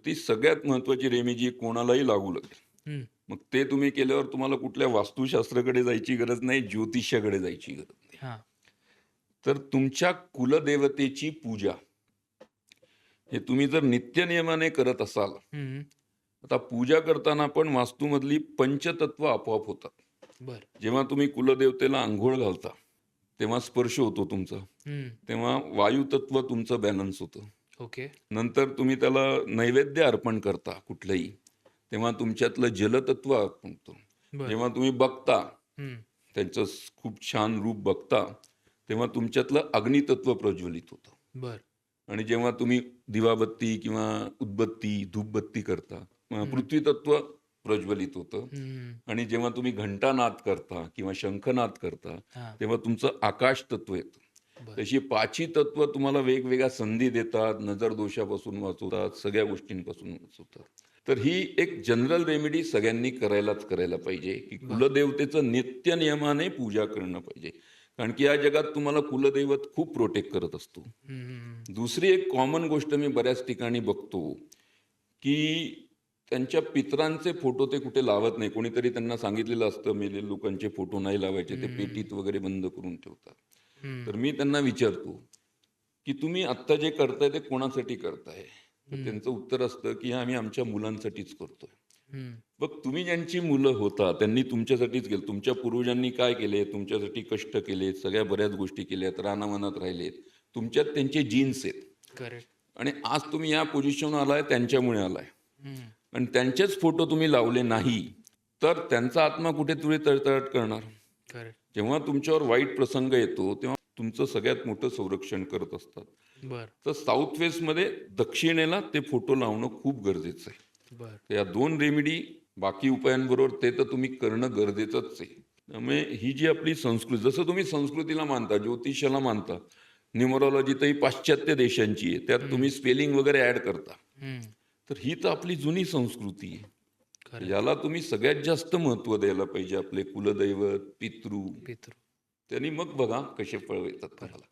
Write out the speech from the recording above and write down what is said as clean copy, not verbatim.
ती सगळ्यात महत्त्वाची रेमेडी कोणालाही लागू लागेल. हं. मग ते तुम्ही केल्यावर तुम्हाला कुठल्या वास्तुशास्त्राकडे जायची गरज नाही, ज्योतिषाकडे जायची गरज नाही. हां. तर तुमच्या कुलदेवतेची पूजा हे तुम्ही जर नित्यनियमाने करत असाल, हं. आता पूजा करताना पण वास्तूमधली पंचतत्व आपोआप होतात. बरं. जेव्हा तुम्ही कुलदेवतेला अंघोळ घालता, तेव्हा स्पर्श होतो तुमचा. हं. तेव्हा वायुतत्व तुमचं बॅलन्स होतं. ओके. नंतर तुम्ही त्याला नैवेद्य अर्पण करता कुठलंही, तेव्हा तुमच्यातलं जलतत्व अर्पण होतं. बरं. जेव्हा तुम्ही बघता, हं. त्यांचं खूप छान रूप बघता, तेव्हा तुमच्यातलं अग्नितत्व प्रज्वलित होतं. बरं. आणि जेव्हा तुम्ही दिवाबत्ती किंवा उदबत्ती, धूपबत्ती करता, हं. पृथ्वीतत्व प्रज्वलित होतं. हं. आणि जेव्हा तुम्ही घंटानाद करता किंवा शंखनाद करता, हां. तेव्हा तुमचं आकाश तत्व येतं. बरं. तशी पाची तत्व तुम्हाला वेगवेगळ्या संधी देतात, नजर दोषापासून वाचवतात, सगळ्या गोष्टींपासून वाचवतात. तर ही एक जनरल रेमेडी सगळ्यांनी करायला पाहिजे, की बरं. कुलदेवतेचं नित्य नियमाने पूजा करणं पाहिजे. कारण की या जगात तुम्हाला कुलदैवत खूप प्रोटेक्ट करत असतो. हं, हं, हं. दुसरी एक कॉमन गोष्ट मी बऱ्याच ठिकाणी बघतो, की त्यांच्या पितरांचे फोटो ते कुठे लावत नाही. कोणीतरी त्यांना सांगितलेलं असतं, मेलेल्या लोकांचे फोटो नाही लावायचे. ते हं. पेटीत वगैरे बंद करून ठेवतात. हं. तर मी त्यांना विचारतो, की तुम्ही आत्ता जे करताय ते कोणासाठी करताय? तर हं. त्यांचं उत्तर असतं, की आम्ही आमच्या मुलांसाठीच करतोय. हं. मग तुम्ही ज्यांची मुलं होता, त्यांनी तुमच्यासाठीच केलं. तुमच्या पूर्वजांनी काय केले? तुमच्यासाठी कष्ट केले, सगळ्या बऱ्याच गोष्टी केल्यात, रानावनात राहिलेत. तुमच्यात त्यांचे जीन्स आहेत. करेक्ट. आणि आज तुम्ही या पोझिशनवर आलाय त्यांच्यामुळे आलाय. हं. आणि त्यांचेच फोटो तुम्ही लावले नाही, तर त्यांचा आत्मा कुठेतरी तळतळाट करणार. करेक्ट. जेव्हा तुमच्यावर वाईट प्रसंग येतो, तेव्हा तुमचं सगळ्यात मोठं संरक्षण करत असतात. बरं. तर साऊथ वेस्टमध्ये दक्षिणेला ते फोटो लावणं खूप गरजेचं आहे. बरं. तर या 2 रेमेडी बाकी उपायांबरोबर ते तर तुम्ही करणं गरजेचंच आहे. त्यामुळे ही जी आपली संस्कृती, जसं तुम्ही संस्कृतीला मानता, ज्योतिषाला मानता, न्यूमरॉलॉजी तर ही पाश्चात्य देशांची आहे. त्यात हं. तुम्ही स्पेलिंग वगैरे ॲड करता. हं. तर ही तर आपली जुनी संस्कृती आहे. खरं याला तुम्ही सगळ्यात जास्त महत्त्व द्यायला पाहिजे. आपले कुलदैवत, पितृ, पितृ. त्यांनी मग बघा कसे फळ येतात बरं. तुम्हाला.